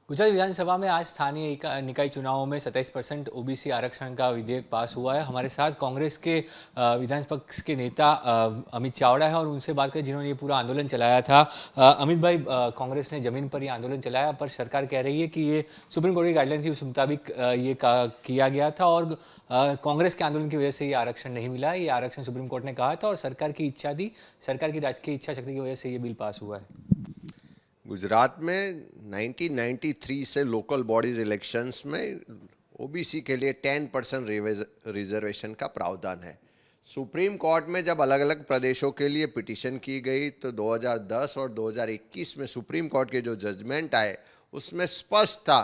गुजरात विधानसभा में आज स्थानीय निकाय चुनावों में 27% ओबीसी आरक्षण का विधेयक पास हुआ है। हमारे साथ कांग्रेस के विधान पक्ष के नेता अमित चावड़ा है और उनसे बात करें जिन्होंने ये पूरा आंदोलन चलाया था। अमित भाई, कांग्रेस ने जमीन पर ये आंदोलन चलाया, पर सरकार कह रही है कि ये सुप्रीम कोर्ट की गाइडलाइन थी, उस मुताबिक ये किया गया था और कांग्रेस के आंदोलन की वजह से ये आरक्षण नहीं मिला। ये आरक्षण सुप्रीम कोर्ट ने कहा था और सरकार की इच्छा थी, सरकार की राजकीय इच्छा शक्ति की वजह से ये बिल पास हुआ है। गुजरात में 1993 से लोकल बॉडीज इलेक्शंस में ओबीसी के लिए 10% रिजर्वेशन का प्रावधान है। सुप्रीम कोर्ट में जब अलग अलग प्रदेशों के लिए पिटीशन की गई तो 2010 और 2021 में सुप्रीम कोर्ट के जो जजमेंट आए उसमें स्पष्ट था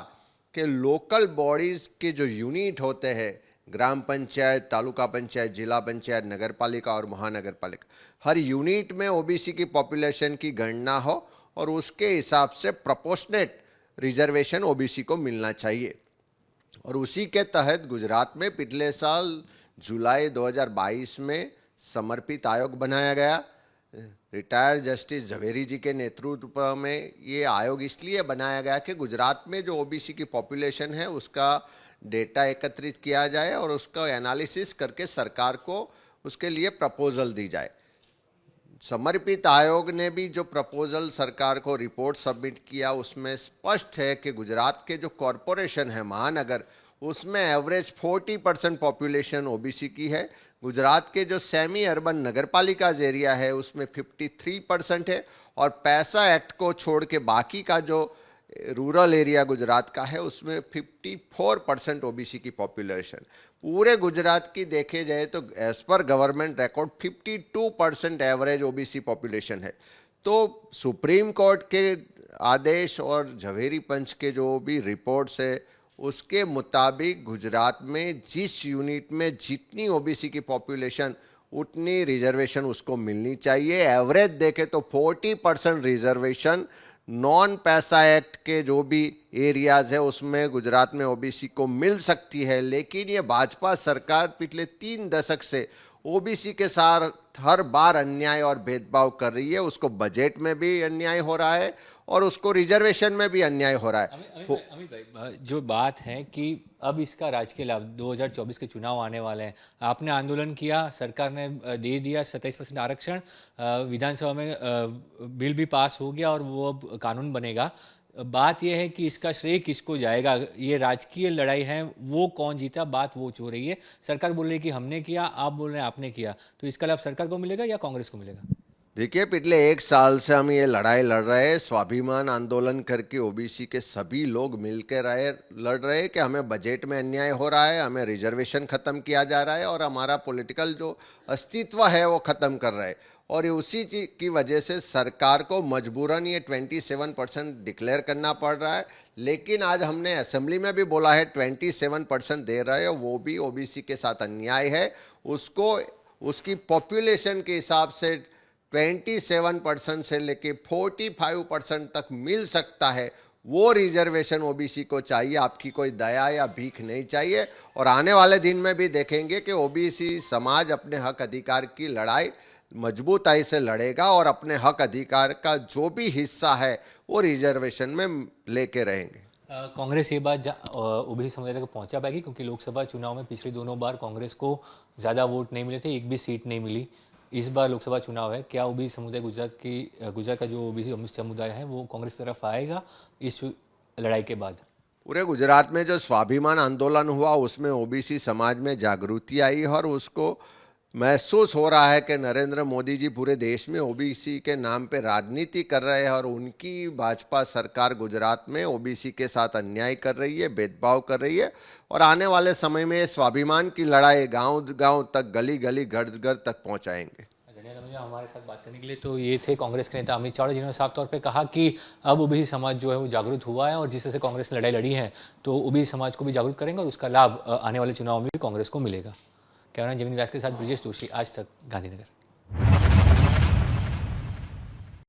कि लोकल बॉडीज़ के जो यूनिट होते हैं, ग्राम पंचायत, तालुका पंचायत, जिला पंचायत, नगर पालिका और महानगर पालिका, हर यूनिट में ओबीसी की पॉपुलेशन की गणना हो और उसके हिसाब से प्रोपोर्शनेट रिजर्वेशन ओबीसी को मिलना चाहिए। और उसी के तहत गुजरात में पिछले साल जुलाई 2022 में समर्पित आयोग बनाया गया। रिटायर्ड जस्टिस झवेरी जी के नेतृत्व में ये आयोग इसलिए बनाया गया कि गुजरात में जो ओबीसी की पॉपुलेशन है उसका डेटा एकत्रित किया जाए और उसका एनालिसिस करके सरकार को उसके लिए प्रपोजल दी जाए। समर्पित आयोग ने भी जो प्रपोजल सरकार को रिपोर्ट सबमिट किया उसमें स्पष्ट है कि गुजरात के जो कॉरपोरेशन है, महानगर, उसमें एवरेज 40% पॉपुलेशन ओबीसी की है। गुजरात के जो सेमी अर्बन नगर पालिका एरिया है उसमें 53% है और पैसा एक्ट को छोड़ के बाकी का जो रूरल एरिया गुजरात का है उसमें 54% ओबीसी की पॉपुलेशन। पूरे गुजरात की देखे जाए तो as per government record 52% average OBC population है। तो सुप्रीम कोर्ट के आदेश और झवेरी पंच के जो भी रिपोर्ट्स है उसके मुताबिक गुजरात में जिस यूनिट में जितनी ओबीसी की पॉपुलेशन उतनी रिजर्वेशन उसको मिलनी चाहिए। एवरेज देखे तो 40% रिजर्वेशन नॉन पैसा एक्ट के जो भी एरियाज है उसमें गुजरात में ओबीसी को मिल सकती है। लेकिन ये भाजपा सरकार पिछले 3 दशक से ओबीसी के साथ हर बार अन्याय और भेदभाव कर रही है। उसको बजट में भी अन्याय हो रहा है और उसको रिजर्वेशन में भी अन्याय हो रहा है। अमित भाई, जो बात है कि अब इसका राजकीय लाभ 2024 के चुनाव आने वाले हैं, आपने आंदोलन किया, सरकार ने दे दिया 27% आरक्षण, विधानसभा में बिल भी पास हो गया और वो अब कानून बनेगा। बात यह है कि इसका श्रेय किसको जाएगा? ये राजकीय लड़ाई है, वो कौन जीता, बात वो हो रही है। सरकार बोल रही है कि हमने किया, आप बोल रहे हैं आपने किया, तो इसका लाभ सरकार को मिलेगा या कांग्रेस को मिलेगा? देखिए, पिछले 1 साल से हम ये लड़ाई लड़ रहे हैं। स्वाभिमान आंदोलन करके ओबीसी के सभी लोग मिलकर लड़ रहे हैं कि हमें बजट में अन्याय हो रहा है, हमें रिजर्वेशन ख़त्म किया जा रहा है और हमारा पॉलिटिकल जो अस्तित्व है वो ख़त्म कर रहा है। और उसी चीज़ की वजह से सरकार को मजबूरन ये 27% डिक्लेयर करना पड़ रहा है। लेकिन आज हमने असेंबली में भी बोला है 27% दे रहे हो वो भी ओबीसी के साथ अन्याय है। उसको उसकी पॉपुलेशन के हिसाब से 27% से लेके 45% तक मिल सकता है। वो रिजर्वेशन ओबीसी को चाहिए, आपकी कोई दया या भीख नहीं चाहिए। और आने वाले दिन में भी देखेंगे कि ओबीसी समाज अपने हक अधिकार की लड़ाई मजबूताई से लड़ेगा और अपने हक अधिकार का जो भी हिस्सा है वो रिजर्वेशन में लेके रहेंगे। कांग्रेस ये बात ओबीसी समुदाय तक पहुंचा पाएगी, क्योंकि लोकसभा चुनाव में पिछली दोनों बार कांग्रेस को ज़्यादा वोट नहीं मिले थे, एक भी सीट नहीं मिली। इस बार लोकसभा चुनाव है, क्या ओबीसी समुदाय गुजरात का जो ओबीसी समुदाय है वो कांग्रेस तरफ आएगा इस लड़ाई के बाद? पूरे गुजरात में जो स्वाभिमान आंदोलन हुआ उसमें ओबीसी समाज में जागृति आई और उसको महसूस हो रहा है कि नरेंद्र मोदी जी पूरे देश में ओबीसी के नाम पे राजनीति कर रहे हैं और उनकी भाजपा सरकार गुजरात में ओबीसी के साथ अन्याय कर रही है, भेदभाव कर रही है। और आने वाले समय में स्वाभिमान की लड़ाई गांव-गांव तक, गली-गली, घर-घर तक पहुंचाएंगे। धन्यवाद मुझे हमारे साथ बात करने के लिए। तो ये थे कांग्रेस के नेता अमित चावड़ा, जिन्होंने साफ तौर पे कहा कि अब ओबीसी समाज जो है वो जागरूक हुआ है और जिस तरह से कांग्रेस ने लड़ाई लड़ी है तो ओबीसी समाज को भी जागरूक करेंगे और उसका लाभ आने वाले चुनाव में भी कांग्रेस को मिलेगा। कैमरा जमीन व्यास के साथ ब्रिजेश दोषी, आज तक, गांधीनगर।